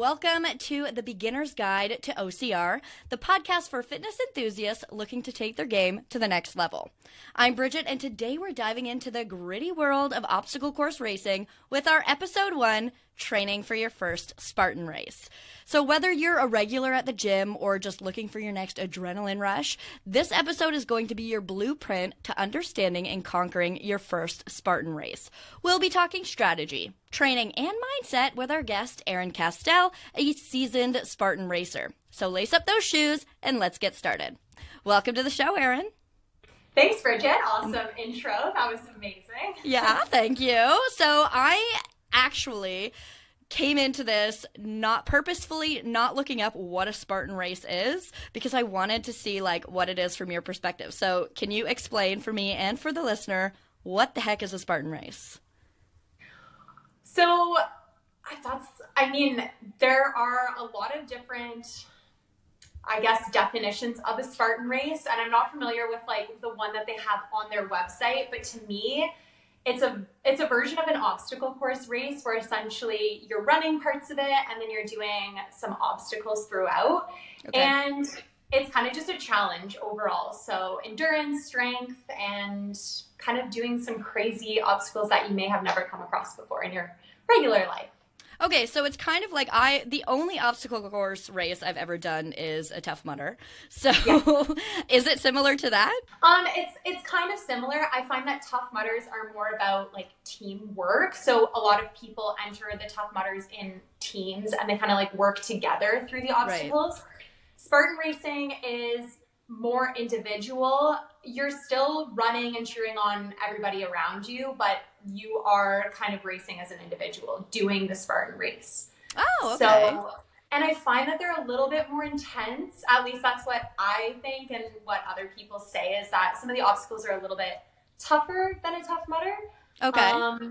Welcome to the Beginner's Guide to OCR, the podcast for fitness enthusiasts looking to take their game to the next level. I'm Bridget, and today we're diving into the gritty world of obstacle course racing with our episode 1, Training for Your First Spartan Race. So whether you're a regular at the gym or just looking for your next adrenaline rush, this episode is going to be your blueprint to understanding and conquering your first Spartan race. We'll be talking strategy, training, and mindset with our guest, Erin Castell, a seasoned Spartan racer. So lace up those shoes and let's get started. Welcome to the show, Erin. Thanks, Bridget. Awesome intro. That was amazing. Yeah, thank you. So I actually came into this not purposefully not looking up what a Spartan race is because I wanted to see what it is from your perspective. So can you explain for me and for the listener what the heck is a Spartan race? So there are a lot of different, definitions of a Spartan race, and I'm not familiar with the one that they have on their website, but to me, it's a version of an obstacle course race where essentially you're running parts of it and then you're doing some obstacles throughout. Okay. And it's kind of just a challenge overall. So endurance, strength, and kind of doing some crazy obstacles that you may have never come across before in your regular life. Okay, so it's kind of like the only obstacle course race I've ever done is a Tough Mudder. So yeah. Is it similar to that? It's kind of similar. I find that Tough Mudders are more about teamwork. So a lot of people enter the Tough Mudders in teams and they kind of work together through the obstacles. Right. Spartan racing is more individual. You're still running and cheering on everybody around you, but you are kind of racing as an individual, doing the Spartan race. Oh, okay. And I find that they're a little bit more intense. At least that's what I think, and what other people say is that some of the obstacles are a little bit tougher than a Tough Mudder. Okay.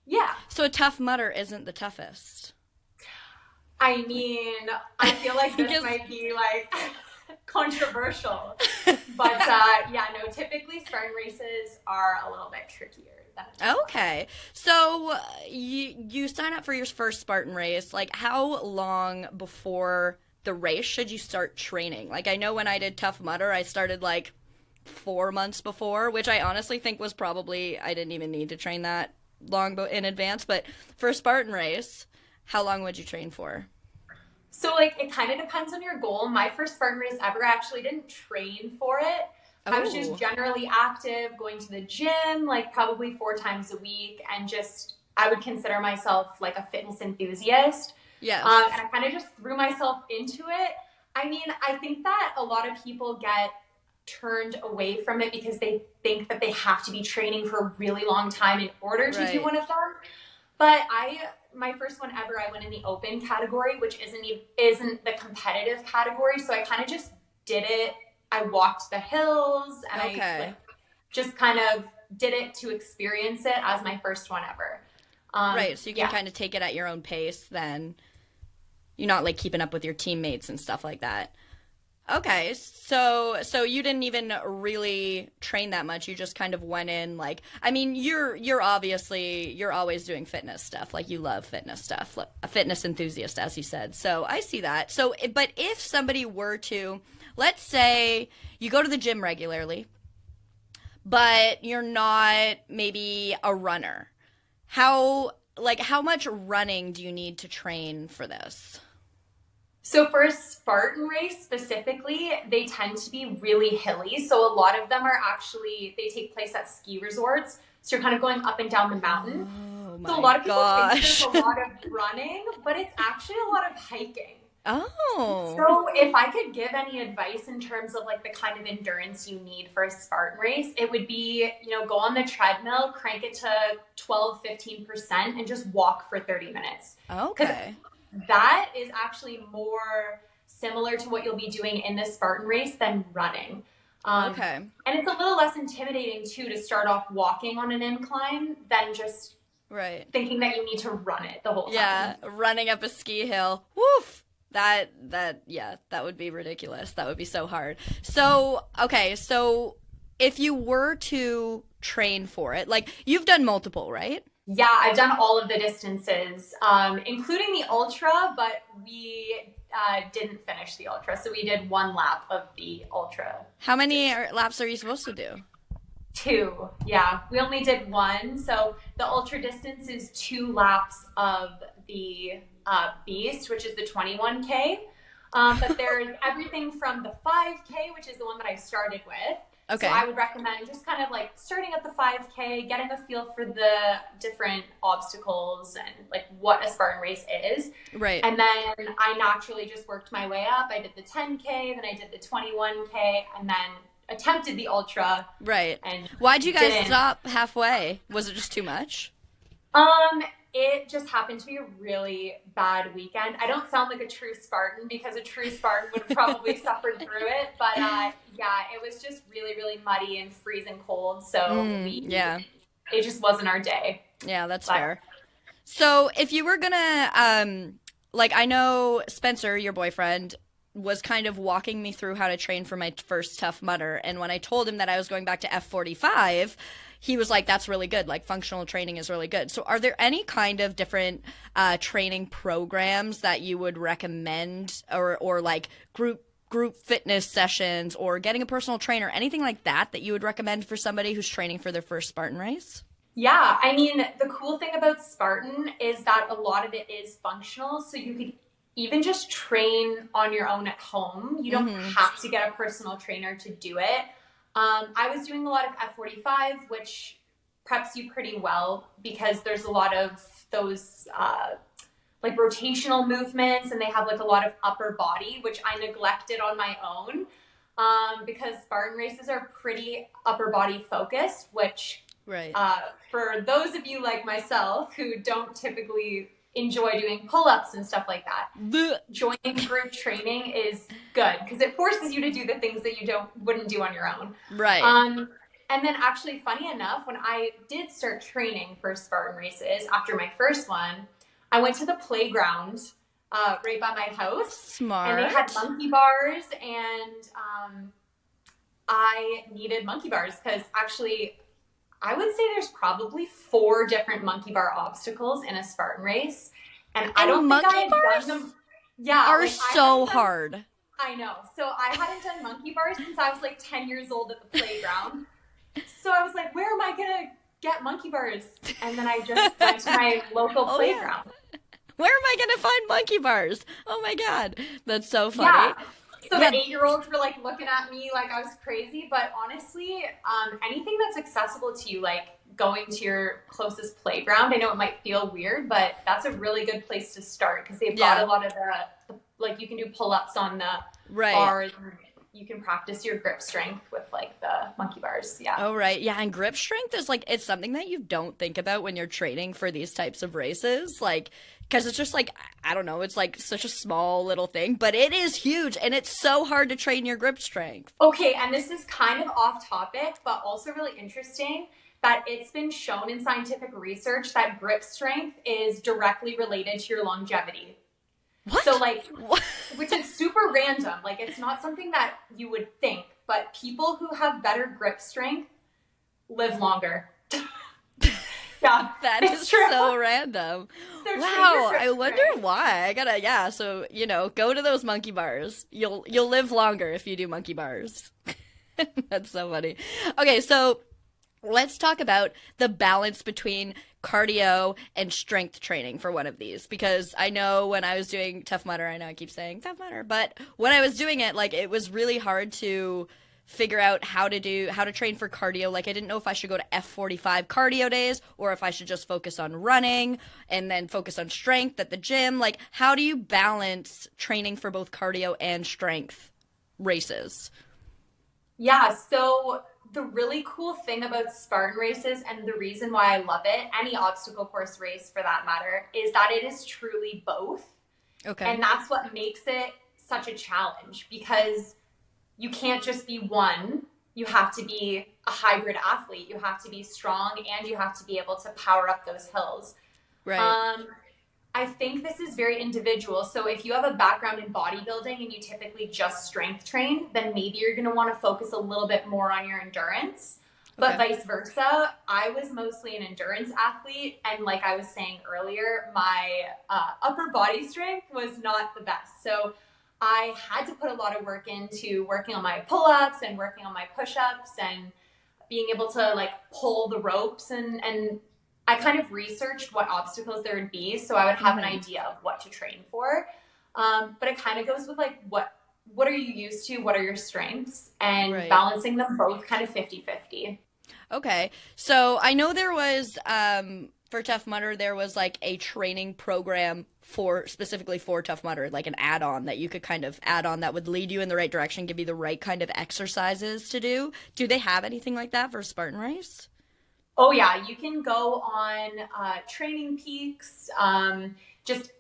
Yeah. So a Tough Mudder isn't the toughest. I feel like this might be controversial, but typically Spartan races are a little bit trickier than okay. So you sign up for your first Spartan race. How long before the race should you start training? I know when I did Tough Mudder, I started 4 months before, which I honestly think was probably, I didn't even need to train that long in advance. But for a Spartan race, how long would you train for? So it kind of depends on your goal. My first Spartan race ever, I actually didn't train for it. Oh. I was just generally active, going to the gym, probably 4 times a week. And I would consider myself a fitness enthusiast. Yeah. And I kind of just threw myself into it. I think that a lot of people get turned away from it because they think that they have to be training for a really long time in order to do one of them. But my first one ever, I went in the open category, which isn't the competitive category. So I kind of just did it. I walked the hills and I just kind of did it to experience it as my first one ever. Right. So you can kind of take it at your own pace then. You're not keeping up with your teammates and stuff like that. Okay, so you didn't even really train that much. You just kind of went in you're always doing fitness stuff. You love fitness stuff, a fitness enthusiast, as you said. So I see that. So, but if somebody were to, let's say you go to the gym regularly, but you're not maybe a runner, how much running do you need to train for this? So for a Spartan race specifically, they tend to be really hilly. So a lot of them are they take place at ski resorts. So you're kind of going up and down the mountain. Oh my so a lot of people think gosh. there's a lot of running, but it's actually a lot of hiking. Oh. So if I could give any advice in terms of the kind of endurance you need for a Spartan race, it would be, go on the treadmill, crank it to 12-15% and just walk for 30 minutes. Okay. That is actually more similar to what you'll be doing in this Spartan race than running. Okay. And it's a little less intimidating, too, to start off walking on an incline than just thinking that you need to run it the whole time. Yeah, running up a ski hill. Woof! That would be ridiculous. That would be so hard. So, okay, so if you were to train for it, you've done multiple, right? Yeah, I've done all of the distances, including the ultra, but we didn't finish the ultra. So we did one lap of the ultra. How many laps are you supposed to do? 2. Yeah, we only did 1. So the ultra distance is 2 laps of the beast, which is the 21K. But there's everything from the 5K, which is the one that I started with. Okay. So I would recommend just kind of like starting at the 5K, getting a feel for the different obstacles and like what a Spartan race is. Right. And then I naturally just worked my way up. I did the 10K, then I did the 21K, and then attempted the ultra. Right. And why'd you guys stop halfway? Was it just too much? It just happened to be a really bad weekend. I don't sound like a true Spartan because a true Spartan would have probably suffered through it. But yeah, it was just really, really muddy and freezing cold. So it just wasn't our day. Yeah, that's fair. So if you were gonna, like, I know Spencer, your boyfriend, was kind of walking me through how to train for my first Tough Mudder. And when I told him that I was going back to F45, he was like, that's really good. Like, functional training is really good. So are there any kind of different training programs that you would recommend, or like group fitness sessions, or getting a personal trainer, anything like that you would recommend for somebody who's training for their first Spartan race? Yeah, I mean, the cool thing about Spartan is that a lot of it is functional. So you could even just train on your own at home. You don't have to get a personal trainer to do it. I was doing a lot of F45, which preps you pretty well because there's a lot of those like rotational movements, and they have like a lot of upper body, which I neglected on my own because Spartan races are pretty upper body focused, which for those of you like myself who don't typically enjoy doing pull-ups and stuff like that, joining group training is good because it forces you to do the things that you wouldn't do on your own. Right. And then actually, funny enough, when I did start training for Spartan races after my first one, I went to the playground right by my house. Smart. And they had monkey bars, and I needed monkey bars because actually I would say there's probably 4 different monkey bar obstacles in a Spartan race. And I don't think I had done them. Yeah. Are like, so hard. I know. So I hadn't done monkey bars since I was like 10 years old at the playground. So I was like, where am I going to get monkey bars? And then I just went to my local playground. Yeah. Where am I going to find monkey bars? Oh my God. That's so funny. Yeah. So the 8-year-olds were like looking at me like I was crazy, but honestly, anything that's accessible to you, like going to your closest playground, I know it might feel weird, but that's a really good place to start because they've got a lot of the, like you can do pull-ups on the bars. You can practice your grip strength with like the monkey bars. Yeah. Oh, right. Yeah. And grip strength is like, it's something that you don't think about when you're training for these types of races. Like, because it's just like, I don't know, it's like such a small little thing, but it is huge and it's so hard to train your grip strength. Okay. And this is kind of off topic, but also really interesting that it's been shown in scientific research that grip strength is directly related to your longevity. What? So like, which is super random. Like it's not something that you would think, but people who have better grip strength live longer. Yeah, that is true. So random. Wow, I wonder why. I gotta, so, go to those monkey bars. You'll live longer if you do monkey bars. That's so funny. Okay, so let's talk about the balance between cardio and strength training for one of these, because I know when I was doing Tough Mudder, I know I keep saying Tough Mudder, but when I was doing it, like, it was really hard to figure out how to train for cardio. Like, I didn't know if I should go to F45 cardio days or if I should just focus on running and then focus on strength at the gym. Like, how do you balance training for both cardio and strength races? Yeah, so the really cool thing about Spartan races, and the reason why I love it, any obstacle course race for that matter, is that it is truly both. Okay. And that's what makes it such a challenge, because you can't just be one. You have to be a hybrid athlete. You have to be strong and you have to be able to power up those hills. Right. I think this is very individual. So if you have a background in bodybuilding and you typically just strength train, then maybe you're going to want to focus a little bit more on your endurance. But vice versa, I was mostly an endurance athlete. And like I was saying earlier, my upper body strength was not the best. So I had to put a lot of work into working on my pull-ups and working on my push-ups and being able to like pull the ropes. And I kind of researched what obstacles there would be so I would have an idea of what to train for. But it kind of goes with like, what are you used to? What are your strengths? And balancing them both kind of 50-50. Okay. So I know there was, for Tough Mudder, there was like a training program specifically for Tough Mudder, like an add-on that you could kind of add on that would lead you in the right direction, give you the right kind of exercises to do. Do they have anything like that for Spartan Race? Oh yeah, you can go on Training Peaks, just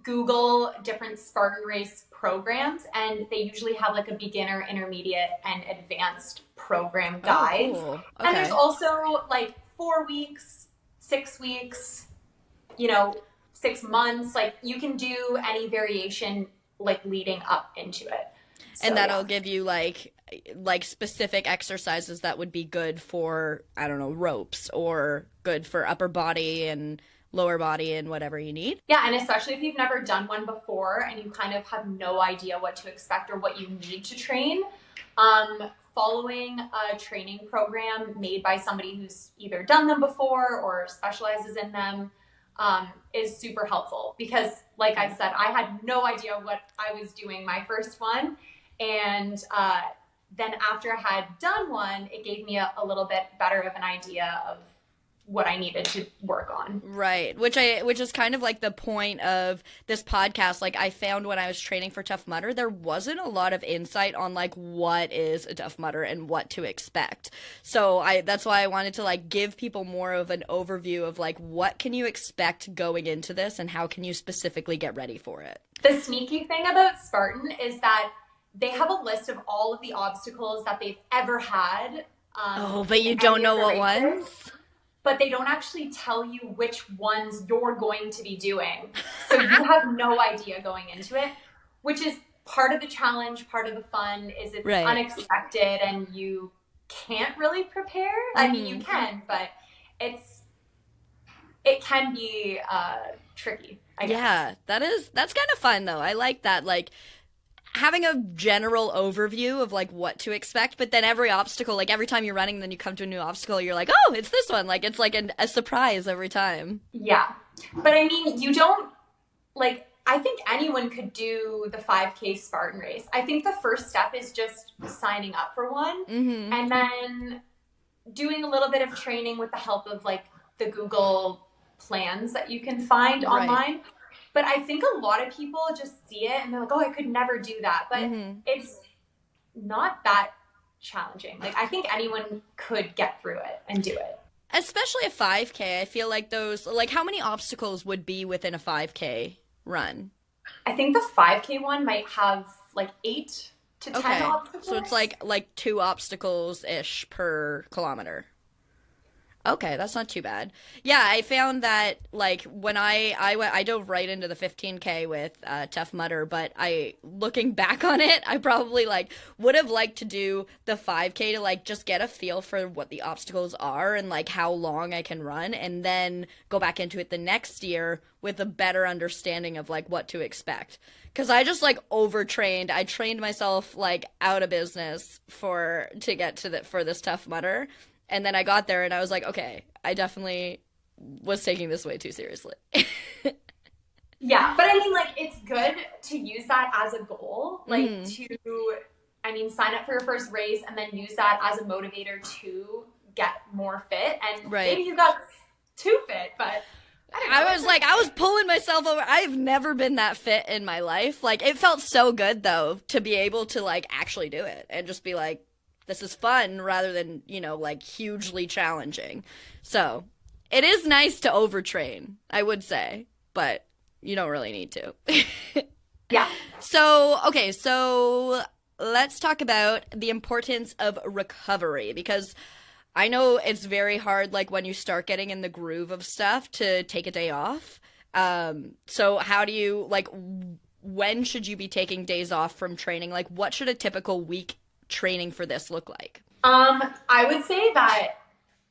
Google different Spartan Race programs, and they usually have like a beginner, intermediate, and advanced program guide. Oh, cool. Okay. And there's also like 4 weeks, 6 weeks, 6 months. Like you can do any variation like leading up into it. So, and that'll give you like specific exercises that would be good for, I don't know, ropes, or good for upper body and lower body and whatever you need. Yeah, and especially if you've never done one before and you kind of have no idea what to expect or what you need to train, following a training program made by somebody who's either done them before or specializes in them is super helpful. Because like I said, I had no idea what I was doing my first one. And then after I had done one, it gave me a little bit better of an idea of what I needed to work on. Right. Which is kind of like the point of this podcast. Like I found when I was training for Tough Mudder, there wasn't a lot of insight on like what is a Tough Mudder and what to expect. So that's why I wanted to like give people more of an overview of like what can you expect going into this and how can you specifically get ready for it. The sneaky thing about Spartan is that they have a list of all of the obstacles that they've ever had. But you don't know what ones? But they don't actually tell you which ones you're going to be doing. So you have no idea going into it, which is part of the challenge, part of the fun, is it's unexpected and you can't really prepare. I mean, you can, but it can be tricky, I guess. Yeah, that's kind of fun though. I like that. Like, having a general overview of like what to expect, but then every obstacle, like every time you're running, then you come to a new obstacle, you're like, oh, it's this one. Like it's like a surprise every time. Yeah. But I mean, you don't like, I think anyone could do the 5K Spartan Race. I think the first step is just signing up for one and then doing a little bit of training with the help of like the Google plans that you can find online. But I think a lot of people just see it and they're like, oh, I could never do that. But it's not that challenging. Like, I think anyone could get through it and do it. Especially a 5K. I feel like those, like, how many obstacles would be within a 5K run? I think the 5K one might have like 8 to 10 obstacles. So it's like 2 obstacles-ish per kilometer. Okay, that's not too bad. Yeah, I found that like when I dove right into the 15K with Tough Mudder, but looking back on it, I probably like would have liked to do the 5K to like just get a feel for what the obstacles are and like how long I can run, and then go back into it the next year with a better understanding of like what to expect. Because I just like overtrained. I trained myself like out of business for this Tough Mudder. And then I got there and I was like, okay, I definitely was taking this way too seriously. Yeah, but I mean, like, it's good to use that as a goal, like sign up for your first race and then use that as a motivator to get more fit. And maybe you got too fit, but I was pulling myself over. I've never been that fit in my life. Like, it felt so good though to be able to like actually do it and just be like, this is fun rather than, like hugely challenging. So it is nice to overtrain, I would say, but you don't really need to. Yeah. So let's talk about the importance of recovery, because I know it's very hard, like when you start getting in the groove of stuff, to take a day off. So how do you, like, when should you be taking days off from training? Like, what should a typical week training for this look like? I would say that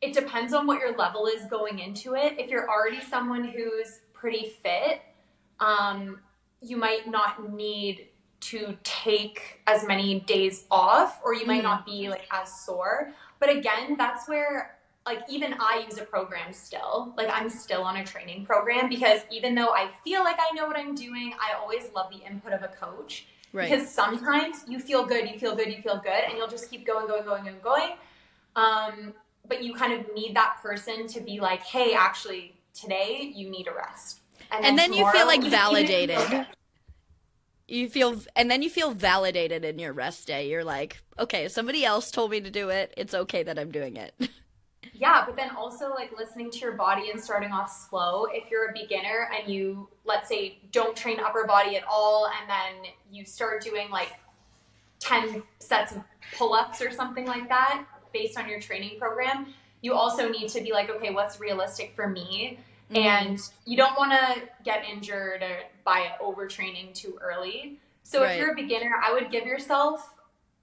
it depends on what your level is going into it. If you're already someone who's pretty fit, you might not need to take as many days off, or you might not be like as sore. But again, that's where like even I use a program still. Like I'm still on a training program, because even though I feel like I know what I'm doing, I always love the input of a coach. Right. Because sometimes you feel good, and you'll just keep going. But you kind of need that person to be like, hey, actually today you need a rest. And then you feel like validated. You feel validated in your rest day. You're like, okay, somebody else told me to do it. It's okay that I'm doing it. Yeah, but then also like listening to your body and starting off slow. If you're a beginner and you, let's say, don't train upper body at all, and then you start doing like 10 sets of pull-ups or something like that based on your training program, you also need to be like, okay, what's realistic for me? And you don't want to get injured by overtraining too early. So if you're a beginner, I would give yourself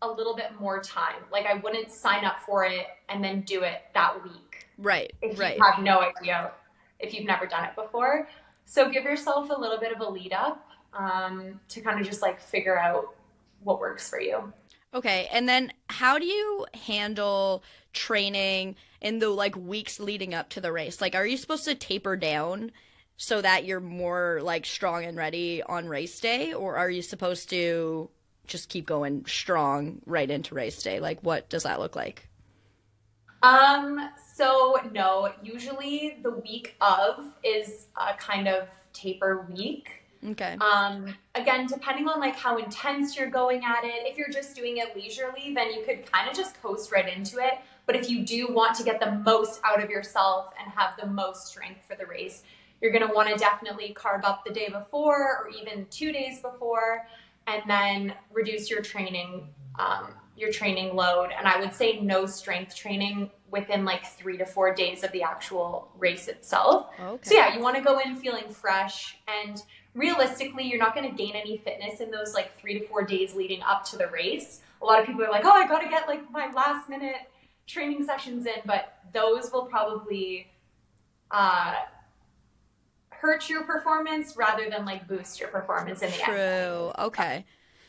a little bit more time. Like I wouldn't sign up for it and then do it that week. Right. If you have no idea, if you've never done it before. So give yourself a little bit of a lead up to kind of just like figure out what works for you. Okay. And then how do you handle training in the like weeks leading up to the race? Like, are you supposed to taper down so that you're more like strong and ready on race day? Or are you supposed to just keep going strong right into race day? Like, what does that look like? So no, usually the week of is a kind of taper week. Okay. Again, depending on like how intense you're going at it, if you're just doing it leisurely, then you could kind of just coast right into it. But if you do want to get the most out of yourself and have the most strength for the race, you're going to want to definitely carb up the day before or even 2 days before, and then reduce your training load. And I would say no strength training within like 3 to 4 days of the actual race itself. Okay. So yeah, you want to go in feeling fresh, and realistically, you're not going to gain any fitness in those like 3 to 4 days leading up to the race. A lot of people are like, oh, I got to get like my last minute training sessions in, but those will probably hurt your performance rather than like boost your performance in the end. True. Okay.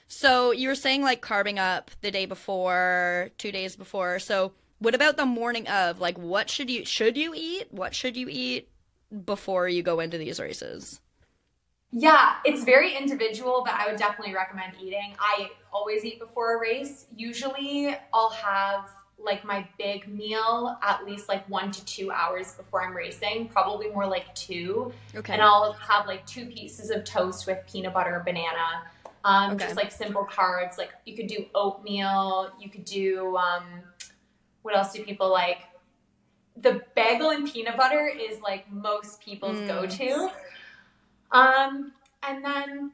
So you were saying like carbing up the day before, 2 days before. So what about the morning of? Like, what should you eat? What should you eat before you go into these races? Yeah, it's very individual, but I would definitely recommend eating. I always eat before a race. Usually I'll have like my big meal at least like 1 to 2 hours before I'm racing, probably more like 2. Okay. And I'll have like 2 pieces of toast with peanut butter, banana, just like simple carbs. Like you could do oatmeal, you could do, what else do people like? The bagel and peanut butter is like most people's go-to. And then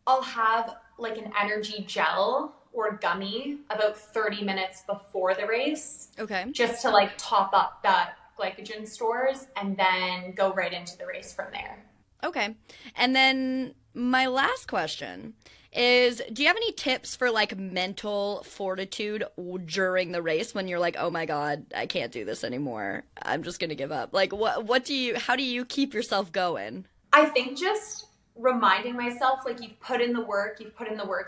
I'll have like an energy gel or gummy about 30 minutes before the race. Okay. Just to like top up that glycogen stores and then go right into the race from there. Okay. And then my last question is, do you have any tips for like mental fortitude during the race when you're like, oh my God, I can't do this anymore. I'm just going to give up. Like how do you keep yourself going? I think just reminding myself, like you've put in the work.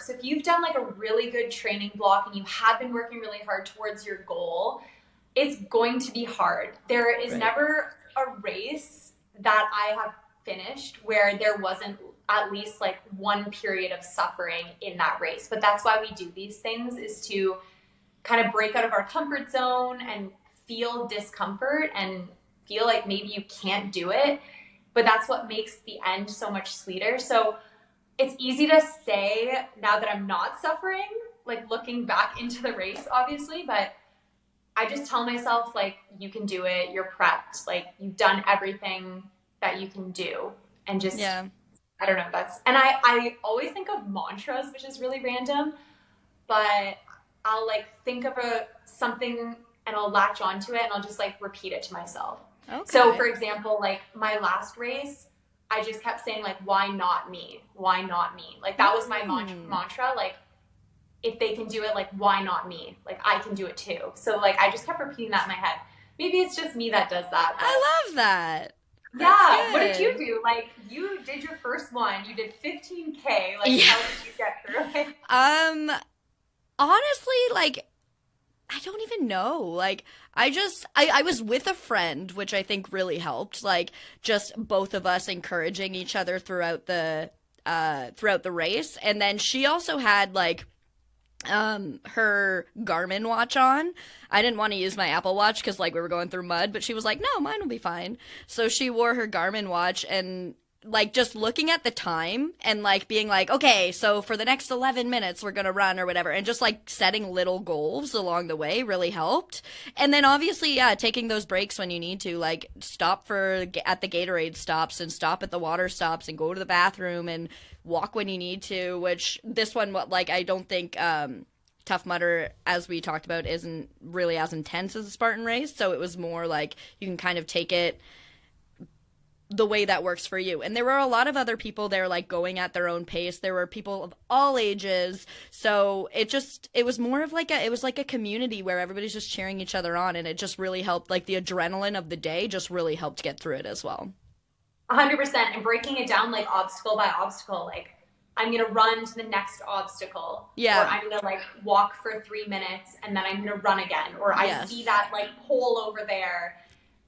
So if you've done like a really good training block and you have been working really hard towards your goal, it's going to be hard. There is never a race that I have finished where there wasn't at least like one period of suffering in that race. But that's why we do these things, is to kind of break out of our comfort zone and feel discomfort and feel like maybe you can't do it. But that's what makes the end so much sweeter. So it's easy to say now that I'm not suffering, like looking back into the race, obviously, but I just tell myself, like, you can do it. You're prepped. Like, you've done everything that you can do. And just, I don't know, and I always think of mantras, which is really random, but I'll like think of something and I'll latch onto it and I'll just like repeat it to myself. Okay. So for example, like my last race, I just kept saying like, why not me? Why not me? Like that was my mantra. Like if they can do it, like why not me? Like I can do it too. So like I just kept repeating that in my head. Maybe it's just me that does that. But... I love that. Yeah. What did you do? Like, you did your first one. You did 15K. Like, how did you get through it? Honestly, like, I don't even know. Like, I was with a friend, which I think really helped. Like, just both of us encouraging each other throughout the race. And then she also had, like, her Garmin watch on. I didn't want to use my Apple Watch because, like, we were going through mud, but she was like, no, mine will be fine. So she wore her Garmin watch, and like just looking at the time and like being like, okay, so for the next 11 minutes we're gonna run or whatever, and just like setting little goals along the way really helped. And then obviously, yeah, taking those breaks when you need to, like stop at the Gatorade stops and stop at the water stops and go to the bathroom and walk when you need to, which this one, like, I don't think Tough Mudder, as we talked about, isn't really as intense as a Spartan race, so it was more like you can kind of take it the way that works for you. And there were a lot of other people there, like, going at their own pace. There were people of all ages, so it was more of like a community where everybody's just cheering each other on, and it just really helped. Like, the adrenaline of the day just really helped get through it as well. 100%. And breaking it down, like, obstacle by obstacle, like, I'm going to run to the next obstacle. Yeah. Or I'm going to, like, walk for 3 minutes and then I'm going to run again. Or I see that, like, pole over there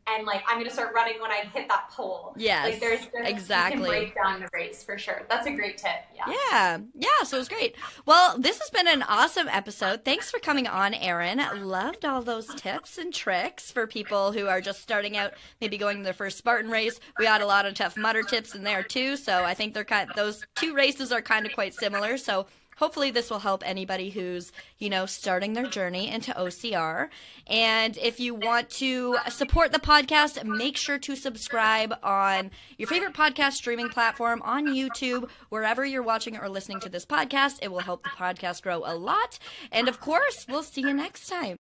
and, like, I'm going to start running when I hit that pole. Yes. Like, there's exactly. You can break down the race for sure. That's a great tip. Yeah. Yeah. So it was great. Well, this has been an awesome episode. Thanks for coming on, Erin. Loved all those tips and tricks for people who are just starting out, maybe going to their first Spartan race. We had a lot of Tough Mudder tips in there too. So I think those two races are kind of quite similar. So hopefully this will help anybody who's, starting their journey into OCR. And if you want to support the podcast, make sure to subscribe on your favorite podcast streaming platform, on YouTube, wherever you're watching or listening to this podcast. It will help the podcast grow a lot. And of course, we'll see you next time.